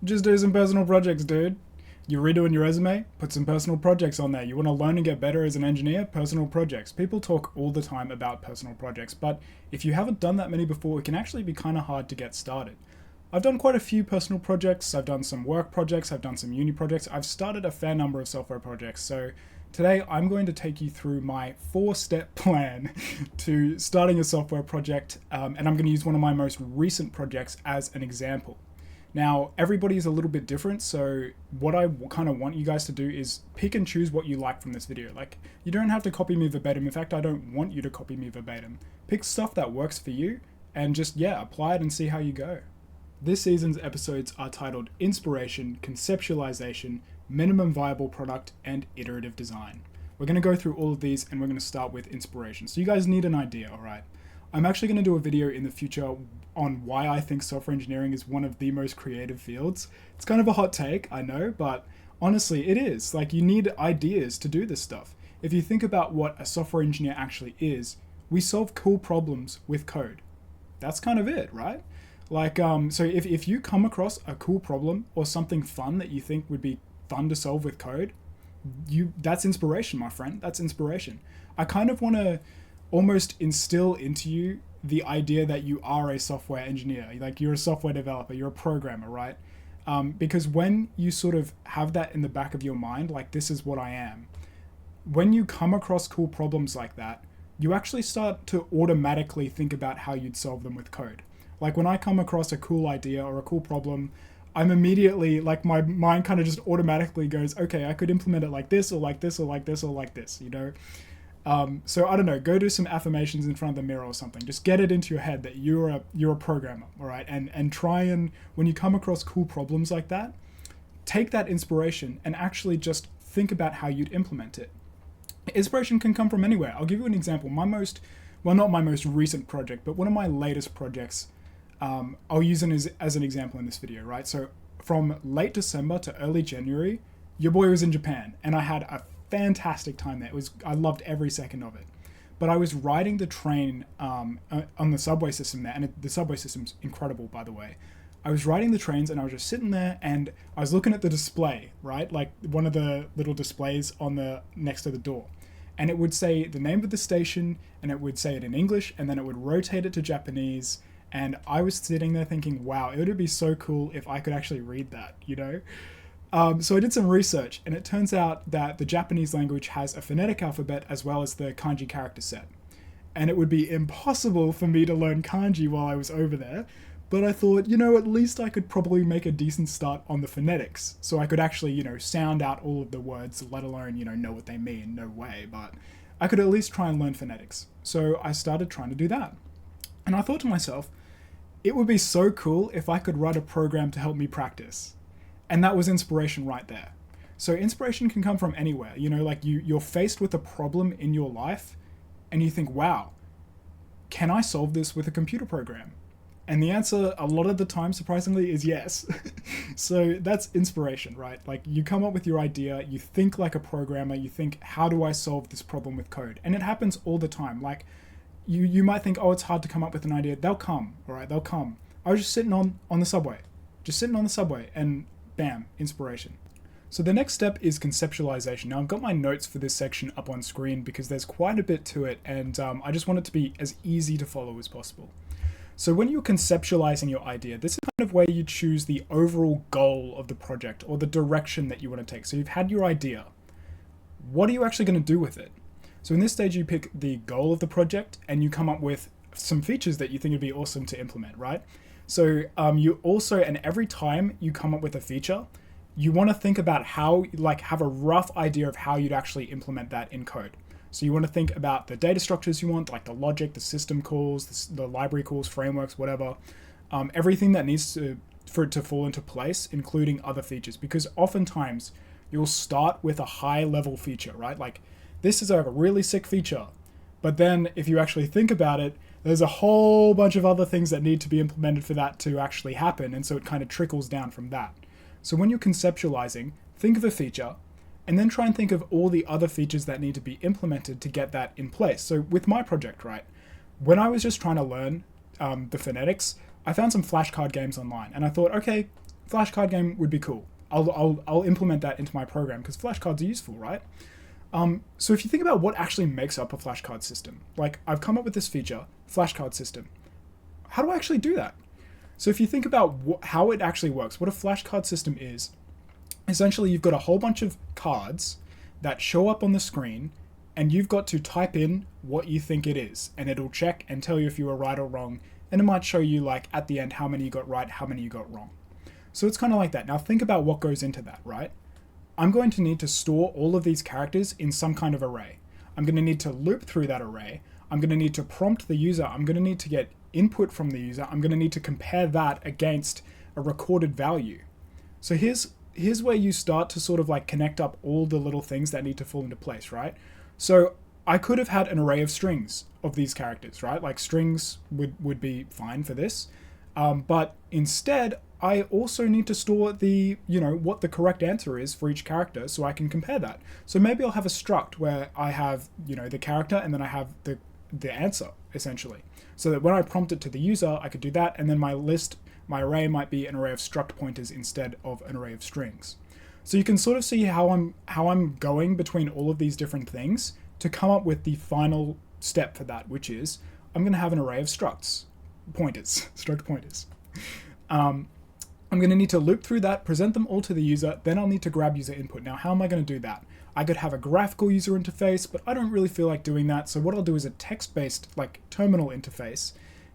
Just do some personal projects, dude. You're redoing your resume? Put some personal projects on there. You want to learn and get better as an engineer? Personal projects. People talk all the time about personal projects, but if you haven't done that many before, it can actually be kind of hard to get started. I've done quite a few personal projects. I've done some work projects. I've done some uni projects. I've started a fair number of software projects. So today I'm going to take you through my 4-step plan to starting a software project, and I'm going to use one of my most recent projects as an example. Now, everybody is a little bit different, so what I kind of want you guys to do is pick and choose what you like from this video. Like, you don't have to copy me verbatim. In fact, I don't want you to copy me verbatim. Pick stuff that works for you and just, apply it and see how you go. This season's episodes are titled Inspiration, Conceptualization, Minimum Viable Product, and Iterative Design. We're going to go through all of these and we're going to start with inspiration. So you guys need an idea, all right? I'm actually going to do a video in the future on why I think software engineering is one of the most creative fields. It's kind of a hot take, I know, but honestly, it is. Like, you need ideas to do this stuff. If you think about what a software engineer actually is, we solve cool problems with code. That's kind of it, right? Like, so if you come across a cool problem or something fun that you think would be fun to solve with code, that's inspiration, my friend. That's inspiration. I kind of want to almost instill into you the idea that you are a software engineer, like you're a software developer, you're a programmer, right? Because when you sort of have that in the back of your mind, like, this is what I am, when you come across cool problems like that, you actually start to automatically think about how you'd solve them with code. Like, when I come across a cool idea or a cool problem, I'm immediately, like, my mind kind of just automatically goes, okay, I could implement it like this or like this or like this or like this, you know? So I don't know, go do some affirmations in front of the mirror or something. Just get it into your head that you're a programmer, all right? And try and, when you come across cool problems like that, take that inspiration and actually just think about how you'd implement it. Inspiration can come from anywhere. I'll give you an example. Not my most recent project, but one of my latest projects, I'll use it as an example in this video, right? So from late December to early January, your boy was in Japan, and I had a fantastic time there. I loved every second of it. But I was riding the train on the subway system there, and the subway system's incredible, by the way. I was riding the trains and I was just sitting there and I was looking at the display, right? Like, one of the little displays on the next to the door. And it would say the name of the station, and it would say it in English, and then it would rotate it to Japanese. And I was sitting there thinking, wow, it would be so cool if I could actually read that, you know? So I did some research, and it turns out that the Japanese language has a phonetic alphabet as well as the kanji character set. And it would be impossible for me to learn kanji while I was over there, but I thought, at least I could probably make a decent start on the phonetics, so I could actually, sound out all of the words, let alone, know what they mean. No way, but I could at least try and learn phonetics. So I started trying to do that. And I thought to myself, it would be so cool if I could write a program to help me practice. And that was inspiration right there. So inspiration can come from anywhere. Like, you're faced with a problem in your life and you think, wow, can I solve this with a computer program? And the answer a lot of the time, surprisingly, is yes. So that's inspiration, right? Like, you come up with your idea, you think like a programmer, you think, how do I solve this problem with code? And it happens all the time. Like, you might think, oh, it's hard to come up with an idea. They'll come, all right? They'll come. I was just sitting on the subway, and bam, inspiration. So the next step is conceptualization. Now, I've got my notes for this section up on screen because there's quite a bit to it, and I just want it to be as easy to follow as possible. So when you're conceptualizing your idea, this is kind of where you choose the overall goal of the project or the direction that you want to take. So you've had your idea. What are you actually going to do with it? So in this stage, you pick the goal of the project and you come up with some features that you think would be awesome to implement, right? So you also, and every time you come up with a feature, you want to think about how, like, have a rough idea of how you'd actually implement that in code. So you want to think about the data structures you want, like the logic, the system calls, the library calls, frameworks, whatever, everything that needs for it to fall into place, including other features. Because oftentimes you'll start with a high level feature, right? Like, this is a really sick feature. But then if you actually think about it, there's a whole bunch of other things that need to be implemented for that to actually happen. And so it kind of trickles down from that. So when you're conceptualizing, think of a feature, and then try and think of all the other features that need to be implemented to get that in place. So with my project, right, when I was just trying to learn the phonetics, I found some flashcard games online, and I thought, okay, Flashcard Game would be cool. I'll implement that into my program because flashcards are useful, right? So if you think about what actually makes up a flashcard system, like I've come up with this feature, flashcard system. How do I actually do that? So if you think about how it actually works, what a flashcard system is, essentially you've got a whole bunch of cards that show up on the screen and you've got to type in what you think it is and it'll check and tell you if you were right or wrong, and it might show you like at the end how many you got right, how many you got wrong. So it's kind of like that. Now think about what goes into that, right? I'm going to need to store all of these characters in some kind of array. I'm going to need to loop through that array. I'm going to need to prompt the user. I'm going to need to get input from the user. I'm going to need to compare that against a recorded value. So here's where you start to sort of like connect up all the little things that need to fall into place, right? So I could have had an array of strings of these characters, right? Like strings would be fine for this. But instead, I also need to store the, what the correct answer is for each character so I can compare that. So maybe I'll have a struct where I have, the character and then I have the answer, essentially. So that when I prompt it to the user, I could do that, and then my array might be an array of struct pointers instead of an array of strings. So you can sort of see how I'm going between all of these different things to come up with the final step for that, which is I'm going to have an array of struct pointers. I'm going to need to loop through that, present them all to the user, then I'll need to grab user input. Now, how am I going to do that? I could have a graphical user interface, but I don't really feel like doing that. So what I'll do is a text-based like terminal interface,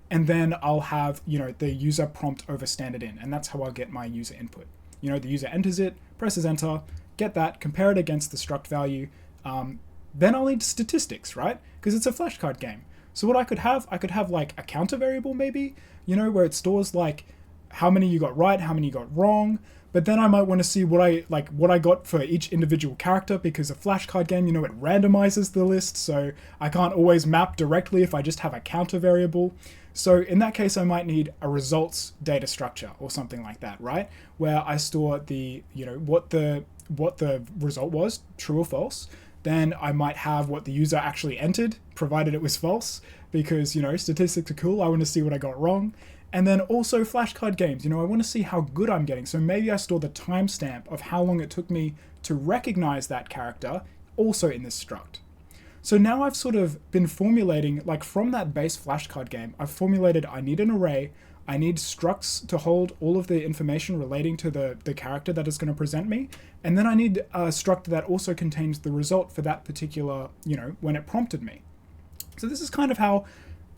and then I'll have, the user prompt over standard in, and that's how I'll get my user input. The user enters it, presses enter, get that, compare it against the struct value. Then I'll need statistics, right? Because it's a flashcard game. So what I could have like a counter variable maybe, where it stores like how many you got right, how many you got wrong. But then I might want to see what I got for each individual character, because a flashcard game, it randomizes the list, so I can't always map directly if I just have a counter variable. So in that case, I might need a results data structure or something like that, right? Where I store the, what the result was, true or false. Then I might have what the user actually entered, provided it was false, because, statistics are cool. I want to see what I got wrong. And then also flashcard games, I want to see how good I'm getting. So maybe I store the timestamp of how long it took me to recognize that character also in this struct. So now I've sort of been formulating, like from that base flashcard game, I've formulated I need an array, I need structs to hold all of the information relating to the character that is going to present me, and then I need a struct that also contains the result for that particular, when it prompted me. So this is kind of how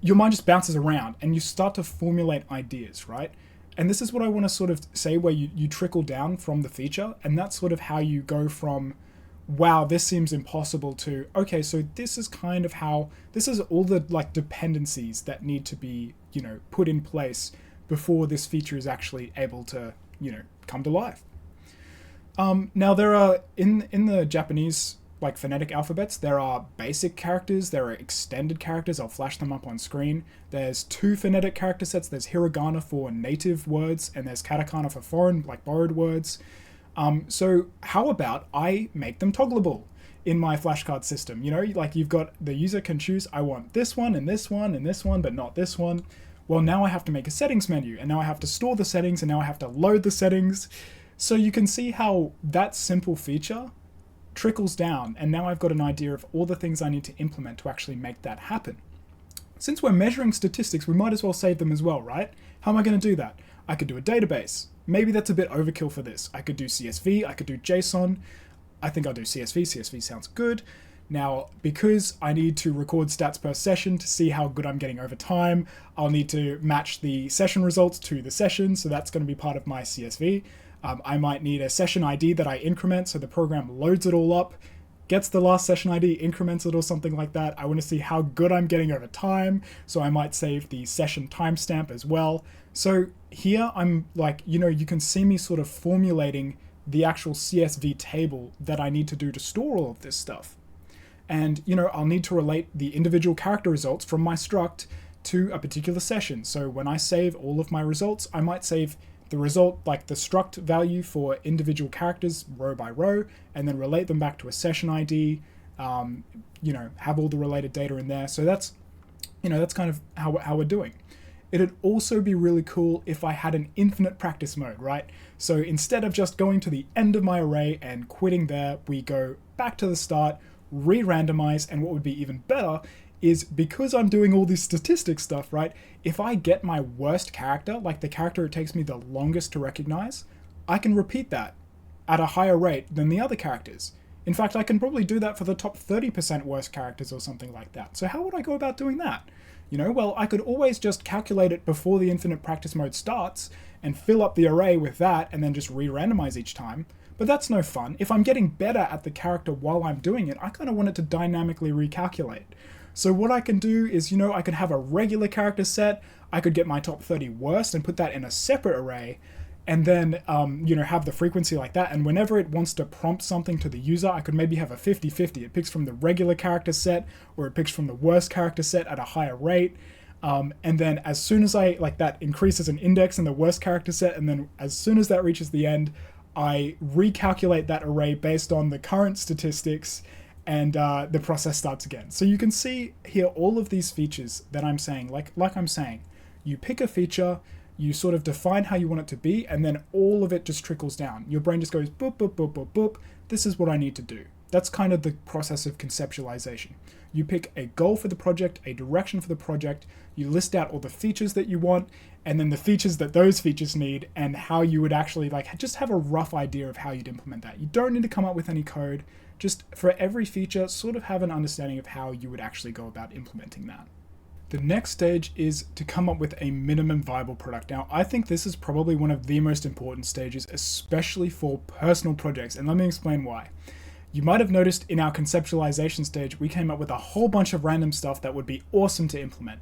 your mind just bounces around and you start to formulate ideas, right? And this is what I want to sort of say, where you trickle down from the feature, and that's sort of how you go from, wow, this seems impossible, to, okay, so this is kind of how, this is all the like dependencies that need to be, put in place before this feature is actually able to, come to life. Now there are, in the Japanese like phonetic alphabets, there are basic characters, there are extended characters, I'll flash them up on screen. There's 2 phonetic character sets, there's hiragana for native words, and there's katakana for foreign, like borrowed words. So how about I make them toggleable in my flashcard system? Like you've got, the user can choose, I want this one and this one and this one, but not this one. Well, now I have to make a settings menu, and now I have to store the settings, and now I have to load the settings. So you can see how that simple feature trickles down, and now I've got an idea of all the things I need to implement to actually make that happen. Since we're measuring statistics, we might as well save them as well, right? How am I going to do that? I could do a database. Maybe that's a bit overkill for this. I could do CSV, I could do JSON. I think I'll do CSV. CSV sounds good. Now, because I need to record stats per session to see how good I'm getting over time, I'll need to match the session results to the session, so that's going to be part of my CSV. I might need a session ID that I increment, so the program loads it all up, gets the last session ID, increments it or something like that. I want to see how good I'm getting over time, so I might save the session timestamp as well. So here I'm like, you can see me sort of formulating the actual CSV table that I need to do to store all of this stuff. And, I'll need to relate the individual character results from my struct to a particular session. So when I save all of my results, I might save the result, like the struct value for individual characters row by row, and then relate them back to a session ID, have all the related data in there. So that's, that's kind of how we're doing. It'd also be really cool if I had an infinite practice mode, right? So instead of just going to the end of my array and quitting there, we go back to the start, re-randomize, and what would be even better is because I'm doing all this statistics stuff, right? If I get my worst character, like the character it takes me the longest to recognize, I can repeat that at a higher rate than the other characters. In fact, I can probably do that for the top 30% worst characters or something like that. So how would I go about doing that? Well, I could always just calculate it before the infinite practice mode starts and fill up the array with that and then just re-randomize each time. But that's no fun. If I'm getting better at the character while I'm doing it, I kind of want it to dynamically recalculate. So what I can do is, I could have a regular character set, I could get my top 30 worst and put that in a separate array, and then, have the frequency like that. And whenever it wants to prompt something to the user, I could maybe have a 50-50. It picks from the regular character set, or it picks from the worst character set at a higher rate. And then as soon as that increases an index in the worst character set, and then as soon as that reaches the end, I recalculate that array based on the current statistics, and the process starts again. So you can see here all of these features that I'm saying, like I'm saying, you pick a feature, you sort of define how you want it to be, and then all of it just trickles down. Your brain just goes boop, boop, boop, boop, boop. This is what I need to do. That's kind of the process of conceptualization. You pick a goal for the project, a direction for the project, you list out all the features that you want, and then the features that those features need, and how you would actually just have a rough idea of how you'd implement that. You don't need to come up with any code. Just for every feature, sort of have an understanding of how you would actually go about implementing that. The next stage is to come up with a minimum viable product. Now, I think this is probably one of the most important stages, especially for personal projects, and let me explain why. You might have noticed in our conceptualization stage, we came up with a whole bunch of random stuff that would be awesome to implement.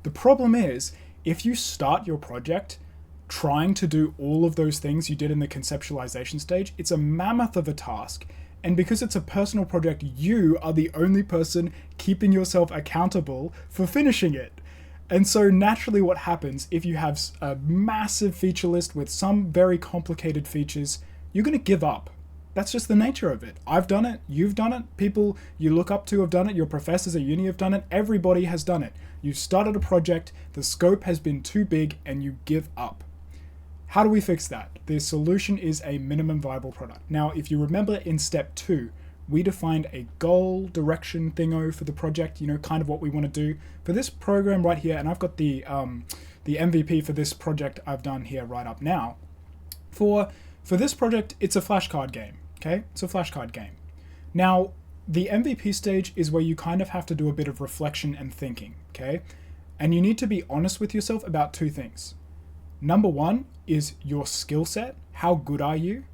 The problem is, if you start your project trying to do all of those things you did in the conceptualization stage, it's a mammoth of a task. And because it's a personal project, you are the only person keeping yourself accountable for finishing it. And so naturally what happens if you have a massive feature list with some very complicated features, you're going to give up. That's just the nature of it. I've done it. You've done it. People you look up to have done it. Your professors at uni have done it. Everybody has done it. You've started a project, the scope has been too big, and you give up. How do we fix that? The solution is a minimum viable product. Now, if you remember in step 2, we defined a goal direction thingo for the project, kind of what we want to do. For this program right here, and I've got the MVP for this project I've done here right up now. For this project, it's a flashcard game, okay? It's a flashcard game. Now, the MVP stage is where you kind of have to do a bit of reflection and thinking, okay? And you need to be honest with yourself about two things. Number one is your skill set. How good are you?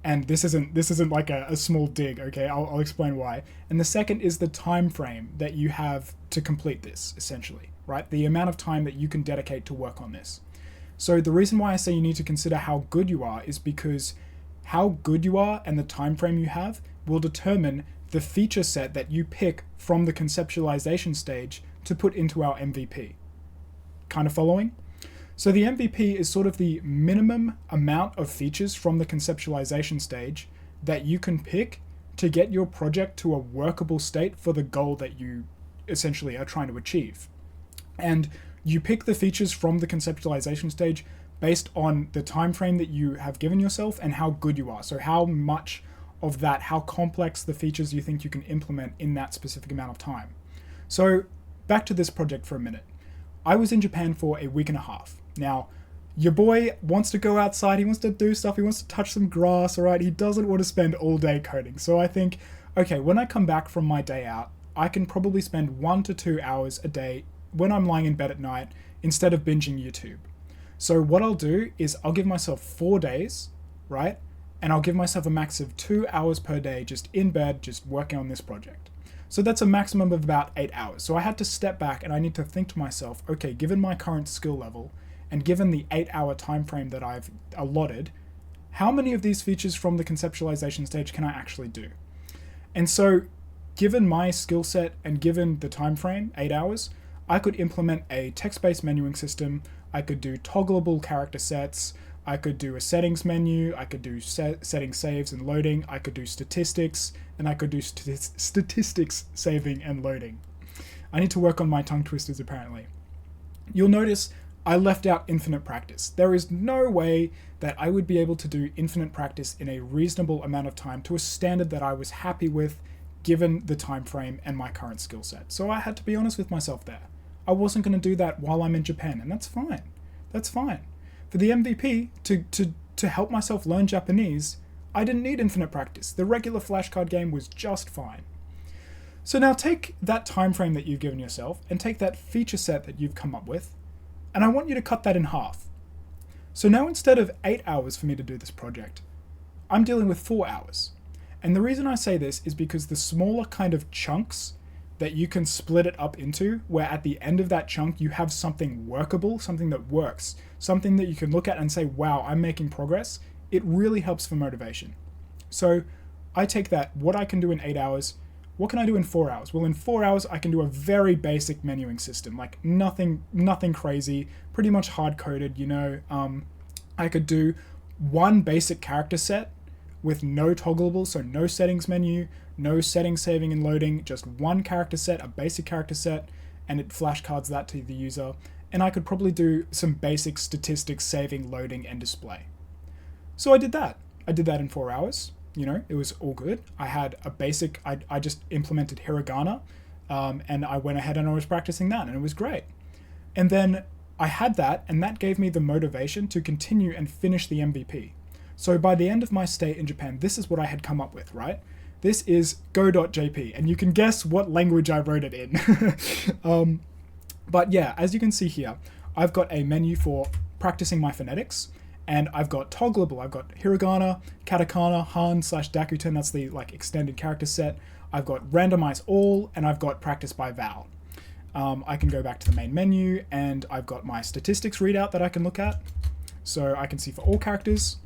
And this isn't like a small dig, okay? I'll explain why. And the second is the time frame that you have to complete this, essentially, right? The amount of time that you can dedicate to work on this. So the reason why I say you need to consider how good you are is because how good you are and the time frame you have will determine the feature set that you pick from the conceptualization stage to put into our MVP. Kind of following? So the MVP is sort of the minimum amount of features from the conceptualization stage that you can pick to get your project to a workable state for the goal that you essentially are trying to achieve. And you pick the features from the conceptualization stage based on the time frame that you have given yourself and how good you are. So how much of that, how complex the features you think you can implement in that specific amount of time. So back to this project for a minute. I was in Japan for a week and a half. Now, your boy wants to go outside, he wants to do stuff, he wants to touch some grass, all right? He doesn't want to spend all day coding. So I think, okay, when I come back from my day out, I can probably spend 1 to 2 hours a day when I'm lying in bed at night instead of binging YouTube. So what I'll do is I'll give myself 4 days, right? And I'll give myself a max of 2 hours per day just in bed, just working on this project. So that's a maximum of about 8 hours. So I had to step back and I need to think to myself, okay, given my current skill level, and given the 8-hour time frame that I've allotted, how many of these features from the conceptualization stage can I actually do? And so, given my skill set and given the time frame, 8 hours, I could implement a text-based menuing system, I could do toggleable character sets, I could do a settings menu, I could do setting saves and loading, I could do statistics, and I could do statistics saving and loading. I need to work on my tongue twisters apparently. You'll notice I left out infinite practice. There is no way that I would be able to do infinite practice in a reasonable amount of time to a standard that I was happy with given the time frame and my current skill set. So I had to be honest with myself there. I wasn't going to do that while I'm in Japan, and that's fine. That's fine. For the MVP, to help myself learn Japanese, I didn't need infinite practice. The regular flashcard game was just fine. So now take that time frame that you've given yourself and take that feature set that you've come up with, and I want you to cut that in half. So now instead of 8 hours for me to do this project, I'm dealing with 4 hours. And the reason I say this is because the smaller kind of chunks that you can split it up into, where at the end of that chunk you have something workable, something that works, something that you can look at and say, wow, I'm making progress, it really helps for motivation. So I take that, what I can do in 8 hours, what can I do in 4 hours? Well, in 4 hours, I can do a very basic menuing system, like nothing crazy, pretty much hard-coded, I could do one basic character set with no toggleable, so no settings menu, no settings saving and loading, just one character set, a basic character set, and it flashcards that to the user. And I could probably do some basic statistics, saving, loading, and display. So I did that. I did that in 4 hours. It was all good. I had a basic, I just implemented hiragana, and I went ahead and I was practicing that, and it was great. And then I had that, and that gave me the motivation to continue and finish the MVP. So by the end of my stay in Japan, this is what I had come up with, right? This is go.jp, and you can guess what language I wrote it in. But yeah, as you can see here, I've got a menu for practicing my phonetics, and I've got toggleable. I've got hiragana, katakana, han/dakuten, that's the extended character set. I've got randomize all, and I've got practice by vowel. I can go back to the main menu, and I've got my statistics readout that I can look at. So I can see for all characters,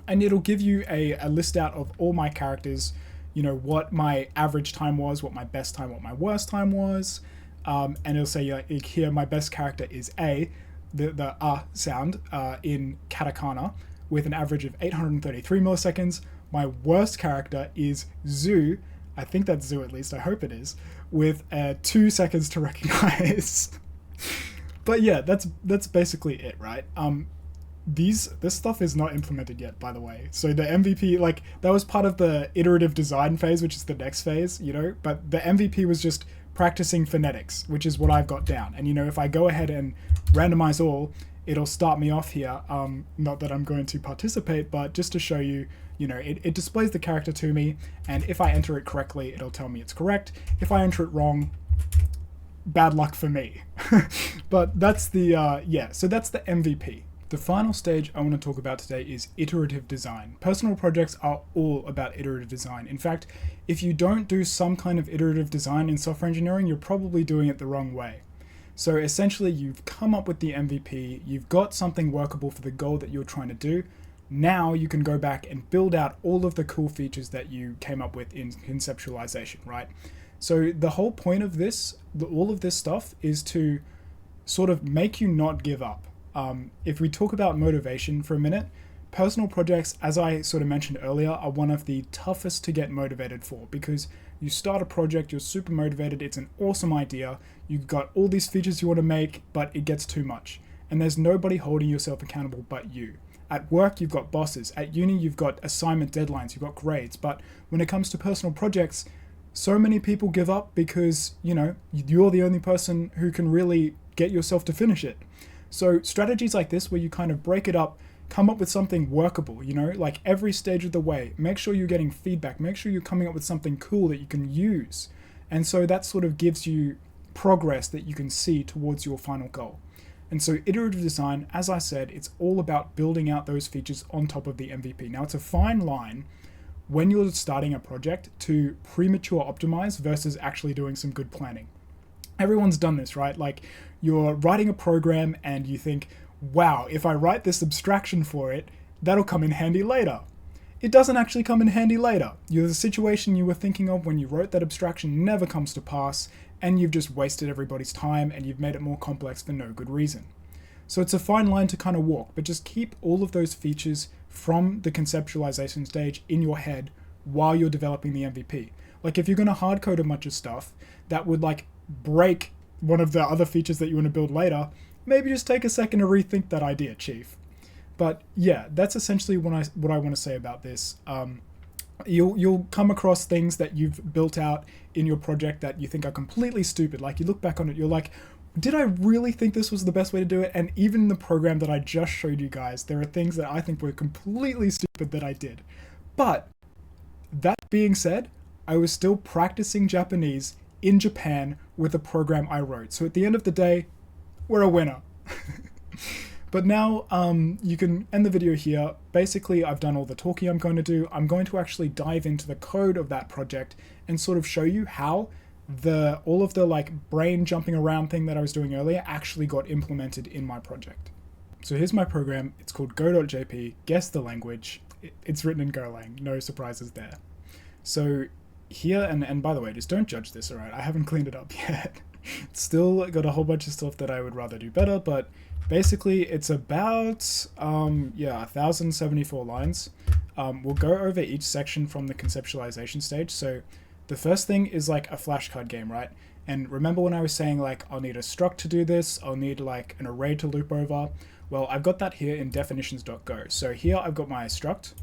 and it'll give you a list out of all my characters, what my average time was, what my best time, what my worst time was, and it'll say here my best character is A, the sound in katakana with an average of 833 milliseconds. My worst character is Zu, I think that's Zu at least, I hope it is, with 2 seconds to recognize. But yeah, that's basically it, right? This stuff is not implemented yet, by the way. So the MVP, that was part of the iterative design phase, which is the next phase, but the MVP was just practicing phonetics, which is what I've got down. And if I go ahead and randomize all, it'll start me off here. Not that I'm going to participate, but just to show you, it displays the character to me, and if I enter it correctly, it'll tell me it's correct. If I enter it wrong, bad luck for me. But that's the, so that's the MVP. The final stage I want to talk about today is iterative design. Personal projects are all about iterative design. In fact, if you don't do some kind of iterative design in software engineering, you're probably doing it the wrong way. So essentially, you've come up with the MVP, you've got something workable for the goal that you're trying to do. Now you can go back and build out all of the cool features that you came up with in conceptualization, right? So the whole point of this, all of this stuff, is to sort of make you not give up. If we talk about motivation for a minute, personal projects, as I sort of mentioned earlier, are one of the toughest to get motivated for, because you start a project, you're super motivated, it's an awesome idea, you've got all these features you want to make, but it gets too much. And there's nobody holding yourself accountable but you. At work, you've got bosses. At uni, you've got assignment deadlines, you've got grades. But when it comes to personal projects, so many people give up because, you're the only person who can really get yourself to finish it. So strategies like this, where you kind of break it up, come up with something workable, every stage of the way, make sure you're getting feedback, make sure you're coming up with something cool that you can use. And so that sort of gives you progress that you can see towards your final goal. And so iterative design, as I said, it's all about building out those features on top of the MVP. Now, it's a fine line when you're starting a project to premature optimize versus actually doing some good planning. Everyone's done this, right? You're writing a program and you think, wow, if I write this abstraction for it, that'll come in handy later. It doesn't actually come in handy later. The situation you were thinking of when you wrote that abstraction never comes to pass, and you've just wasted everybody's time and you've made it more complex for no good reason. So it's a fine line to kind of walk, but just keep all of those features from the conceptualization stage in your head while you're developing the MVP. If you're going to hard code a bunch of stuff that would break one of the other features that you want to build later, maybe just take a second to rethink that idea, chief. But yeah, that's essentially what I want to say about this. You'll come across things that you've built out in your project that you think are completely stupid. Like you look back on it, you're like, did I really think this was the best way to do it? And even in the program that I just showed you guys, there are things that I think were completely stupid that I did. But that being said, I was still practicing Japanese in Japan with a program I wrote. So at the end of the day, we're a winner. But now you can end the video here. Basically, I've done all the talking I'm going to do. I'm going to actually dive into the code of that project and sort of show you how all of the like brain jumping around thing that I was doing earlier actually got implemented in my project. So here's my program. It's called go.jp. Guess the language. It's written in Golang. No surprises there. So here, and by the way, just don't judge this, alright? I haven't cleaned it up yet. Still got a whole bunch of stuff that I would rather do better, but basically it's about 1074 lines. We'll go over each section from the conceptualization stage. So the first thing is like a flashcard game, right? And remember when I was saying like I'll need a struct to do this, I'll need like an array to loop over. Well, I've got that here in definitions.go. So here I've got my struct.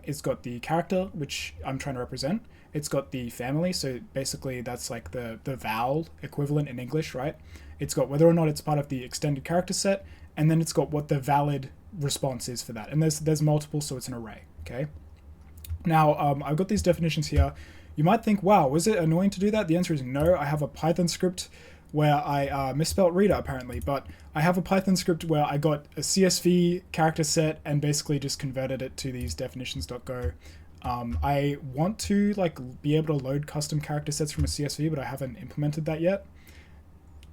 It's got the character, which I'm trying to represent. It's got the family, so basically that's like the vowel equivalent in English, right? It's got whether or not it's part of the extended character set, and then it's got what the valid response is for that. And there's multiple, so it's an array, okay? Now, I've got these definitions here. You might think, wow, was it annoying to do that? The answer is no. I have a Python script where I misspelled reader apparently, but I have a Python script where I got a CSV character set and basically just converted it to these definitions.go. I want to like be able to load custom character sets from a CSV, but I haven't implemented that yet.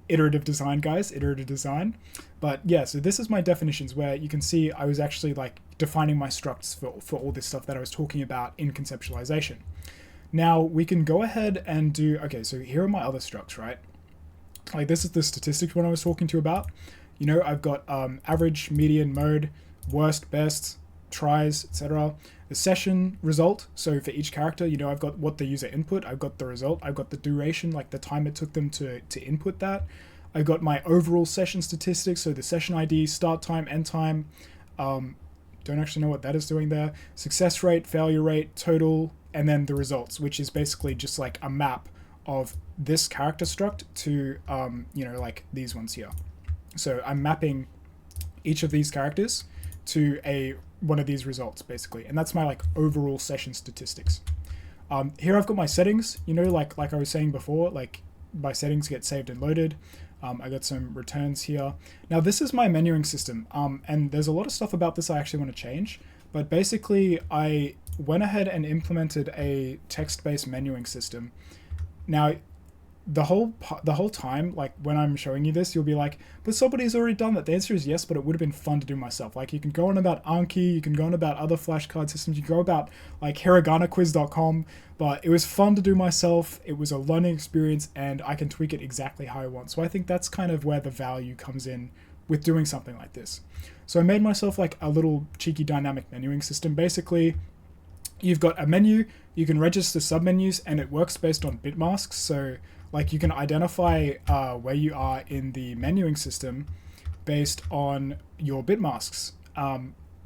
Iterative design, guys, iterative design. But yeah, so this is my definitions where you can see I was actually like defining my structs for all this stuff that I was talking about in conceptualization. Now we can go ahead and do, okay, so here are my other structs, right? Like this is the statistics one I was talking to you about. You know, I've got average, median, mode, worst, best, tries, etc. The session result, so for each character, you know, I've got what the user input, I've got the result, I've got the duration, like the time it took them to input that. I've got my overall session statistics, so the session ID, start time, end time. Don't actually know what that is doing there. Success rate, failure rate, total, and then the results, which is basically just like a map of this character struct to, you know, like these ones here. So I'm mapping each of these characters to one of these results, basically. And that's my like overall session statistics. Here I've got my settings, you know, like I was saying before, like my settings get saved and loaded. I got some returns here. Now this is my menuing system, and there's a lot of stuff about this I actually want to change, but basically I went ahead and implemented a text-based menuing system. Now, the whole time, like when I'm showing you this, you'll be like, but somebody's already done that. The answer is yes, but it would have been fun to do myself. Like you can go on about Anki, you can go on about other flashcard systems, you can go about like hiraganaquiz.com, but it was fun to do myself. It was a learning experience and I can tweak it exactly how I want. So I think that's kind of where the value comes in with doing something like this. So I made myself like a little cheeky dynamic menuing system. Basically, you've got a menu, you can register submenus, and it works based on bit masks. So like you can identify where you are in the menuing system based on your bit masks.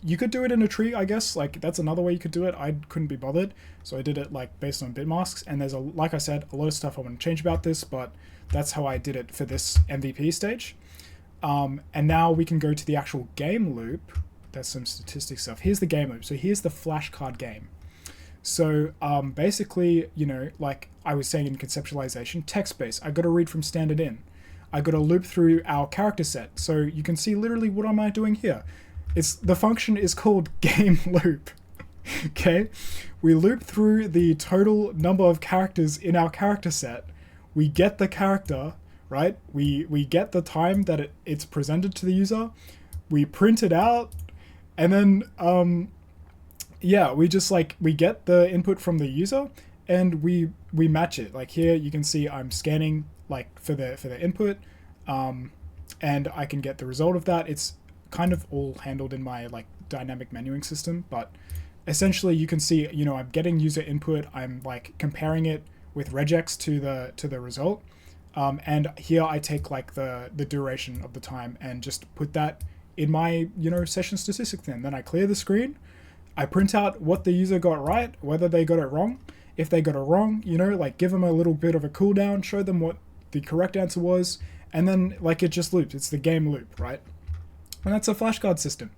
You could do it in a tree, I guess. Like that's another way you could do it. I couldn't be bothered, so I did it like based on bit masks. And there's like I said, a lot of stuff I want to change about this, but that's how I did it for this MVP stage. And now we can go to the actual game loop. There's some statistics stuff. Here's the game loop. So here's the flashcard game. So basically, you know, like I was saying in conceptualization, text-based, I got to read from standard in. I got to loop through our character set. So you can see literally what am I doing here? The function is called game loop. Okay, we loop through the total number of characters in our character set. We get the character, right? We get the time that it's presented to the user. We print it out, and then yeah, we just like we get the input from the user and we match it. Like here you can see I'm scanning like for the input, and I can get the result of that. It's kind of all handled in my like dynamic menuing system, but essentially you can see, you know, I'm getting user input, I'm like comparing it with regex to the result, And here I take like the duration of the time and just put that in my, session statistic thing. Then I clear the screen. I print out what the user got right, whether they got it wrong. If they got it wrong, like give them a little bit of a cooldown, show them what the correct answer was, and then like it just loops. It's the game loop, right? And that's a flashcard system.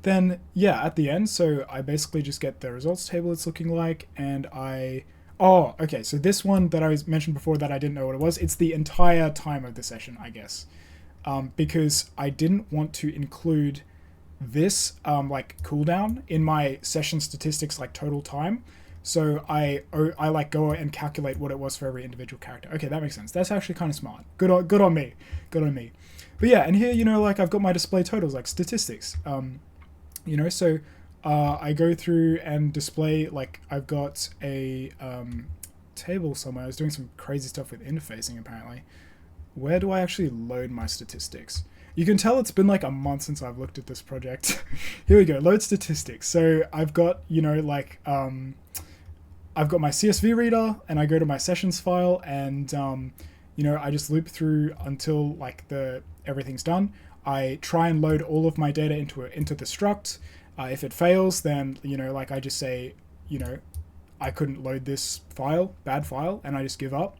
Then yeah, at the end, so I basically just get the results table it's looking like, and oh, okay, so this one that I mentioned before that I didn't know what it was, it's the entire time of the session, I guess. Because I didn't want to include this like cooldown in my session statistics, like total time. So I like go and calculate what it was for every individual character. Okay, that makes sense. That's actually kind of smart. Good on me. But yeah, and here, like I've got my display totals, like statistics. So I go through and display, like I've got a table somewhere. I was doing some crazy stuff with interfacing apparently. Where do I actually load my statistics? You can tell it's been like a month since I've looked at this project. Here we go, load statistics. So I've got, I've got my CSV reader, and I go to my sessions file, and I just loop through until like everything's done. I try and load all of my data into the struct. If it fails, then like I just say, I couldn't load this file, bad file, and I just give up.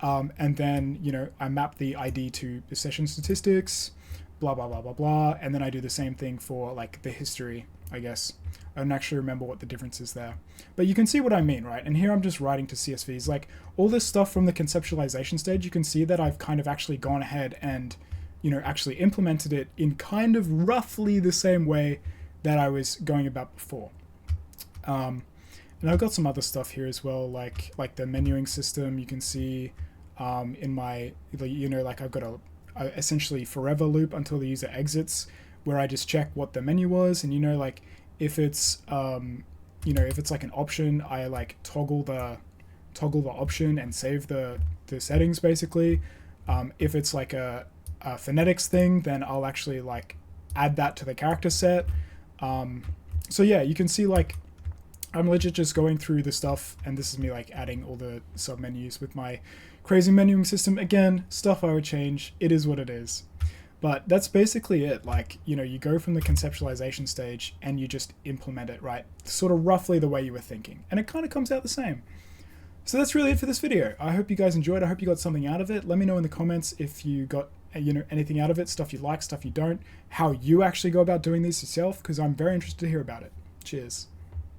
And then I map the ID to the session statistics, blah blah blah blah blah, and then I do the same thing for like the history, I guess. I don't actually remember what the difference is there, but you can see what I mean, right? And here I'm just writing to CSVs, like all this stuff from the conceptualization stage. You can see that I've kind of actually gone ahead and actually implemented it in kind of roughly the same way that I was going about before. And I've got some other stuff here as well, like the menuing system. You can see in my, like I've got a essentially forever loop until the user exits, where I just check what the menu was, and like if it's if it's like an option, I like toggle the option and save the settings basically. If it's like a phonetics thing, then I'll actually like add that to the character set. So yeah, you can see like I'm legit just going through the stuff, and this is me like adding all the submenus with my crazy menuing system. Again, stuff I would change. It is what it is. But that's basically it. Like, you go from the conceptualization stage and you just implement it, right? Sort of roughly the way you were thinking. And it kind of comes out the same. So that's really it for this video. I hope you guys enjoyed. I hope you got something out of it. Let me know in the comments if you got anything out of it, stuff you like, stuff you don't, how you actually go about doing this yourself, because I'm very interested to hear about it. Cheers.